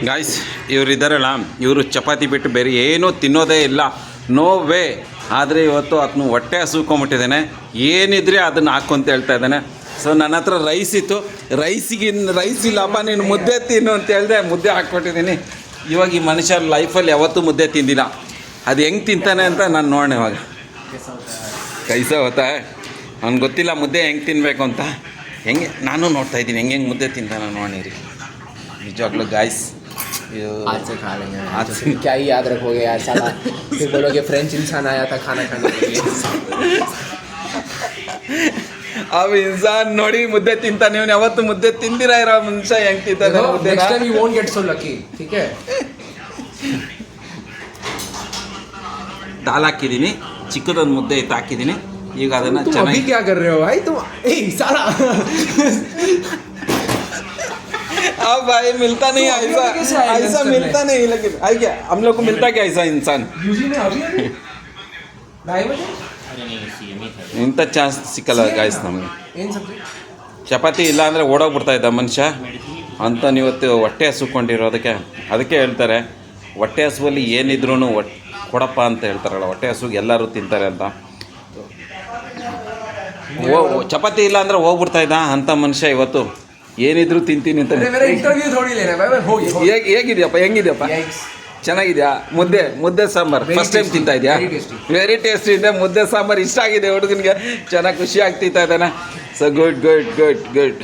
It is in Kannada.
ಗಾಯ್ಸ್ ಇವ್ರು ಇದ್ದಾರಲ್ಲ, ಇವರು ಚಪಾತಿ ಬಿಟ್ಟು ಬೇರೆ ಏನೂ ತಿನ್ನೋದೇ ಇಲ್ಲ, ನೋ ವೇ. ಆದರೆ ಇವತ್ತು ಅದನ್ನು ಹೊಟ್ಟೆ ಹಸುಕೊಂಬಿಟ್ಟಿದ್ದಾನೆ, ಏನಿದ್ರೆ ಅದನ್ನು ಹಾಕ್ಕೊಂತ ಹೇಳ್ತಾ ಇದ್ದಾನೆ. ಸೊ ನನ್ನ ಹತ್ರ ರೈಸ್ ಇತ್ತು, ರೈಸ್ ಇಲ್ಲಪ್ಪ ನೀನು ಮುದ್ದೆ ತಿನ್ನು ಅಂತ ಹೇಳಿದೆ, ಮುದ್ದೆ ಹಾಕ್ಕೊಟ್ಟಿದ್ದೀನಿ. ಇವಾಗ ಈ ಮನುಷ್ಯ ಲೈಫಲ್ಲಿ ಯಾವತ್ತೂ ಮುದ್ದೆ ತಿಂದಿಲ್ಲ, ಅದು ಹೆಂಗೆ ತಿಂತಾನೆ ಅಂತ ನಾನು ನೋಡೋಣ ಇವಾಗ. ಕೈಸ ಹೋತಾ ಅವ್ನಿಗೆ ಗೊತ್ತಿಲ್ಲ ಮುದ್ದೆ ಹೆಂಗೆ ತಿನ್ನಬೇಕು ಅಂತ. ಹೆಂಗೆ ನಾನು ನೋಡ್ತಾಯಿದ್ದೀನಿ ಹೆಂಗೆ ಮುದ್ದೆ ತಿಂತಾನೆ ನೋಡಿರಿ. निजवाग्लू गाइस आज से खा लेंगे आज से क्या ही याद रखोगे यार साला फिर बोलोगे फ्रेंच इंसान आया था खाना खाने के लिए अब इंसान ನೋಡಿ ಮುದ್ದೆ ತಿಂತಾನೆ, ನೀವು ಯಾವತ್ತು ಮುದ್ದೆ ತಿಂದಿರಾ ಇರೋ ಮನುಷ್ಯ ಹೆಂಗೆ ತಿಂತಾನೆ ಮುದ್ದೆ. Next time you won't get so lucky, ठीक है. ದಾಲ್ ಹಾಕಿದ್ದೀನಿ, ಚಿಕ್ಕದೊಂದು ಮುದ್ದೆ ಇತ್ತು ಹಾಕಿದ್ದೀನಿ. ಈಗ ಅದನ್ನು ಚೆನ್ನಾಗಿ क्या कर रहे हो भाई तुम? ए साला अब भाई मिलता नहीं ऐसा मिलता नहीं, लेकिन आई क्या हम लोग को मिलता क्या ऐसा इंसान. ಇಂಥ ಚಾನ್ಸ್ ಸಿಕ್ಕಲ್ಲ ಗಾಯ್ಸ್ ನಮಗೆ. ಚಪಾತಿ ಇಲ್ಲ ಅಂದರೆ ಓಡೋಗ್ಬಿಡ್ತಾ ಇದ್ದ ಮನುಷ್ಯ ಅಂತ. ನೀವತ್ತು ಹೊಟ್ಟೆ ಹಸುಕೊಂಡಿರೋದಕ್ಕೆ ಅದಕ್ಕೆ ಹೇಳ್ತಾರೆ, ಹೊಟ್ಟೆ ಹಸುವಲ್ಲಿ ಏನಿದ್ರೂ ಕೊಡಪ್ಪ ಅಂತ ಹೇಳ್ತಾರಲ್ಲ, ಹೊಟ್ಟೆ ಹಸುಗೆ ಎಲ್ಲರೂ ತಿಂತಾರೆ ಅಂತ. ಚಪಾತಿ ಇಲ್ಲ ಅಂದರೆ ಹೋಗ್ಬಿಡ್ತಾ ಇದ್ದ ಅಂಥ ಮನುಷ್ಯ ಇವತ್ತು ಏನಿದ್ರು ತಿಂತೀನಿ ಅಂತ. ಹೇಗಿದೆಯಪ್ಪ, ಹೆಂಗಿದೆಯಪ್ಪ, ಚೆನ್ನಾಗಿದೆಯಾ? ಮುದ್ದೆ ಸಾಂಬಾರು ಫಸ್ಟ್ ಟೈಮ್ ತಿಂತಾ ಇದೆಯಾ? ವೆರಿ ಟೇಸ್ಟಿ ಇದೆ ಮುದ್ದೆ ಸಾಂಬಾರು, ಇಷ್ಟ ಆಗಿದೆ ಹುಡುಗನಿಗೆ, ಚೆನ್ನಾಗಿ ಖುಷಿ ಆಗ್ತಿತ್ತಾ ಇದ್ದಾನೆ. So good good good good.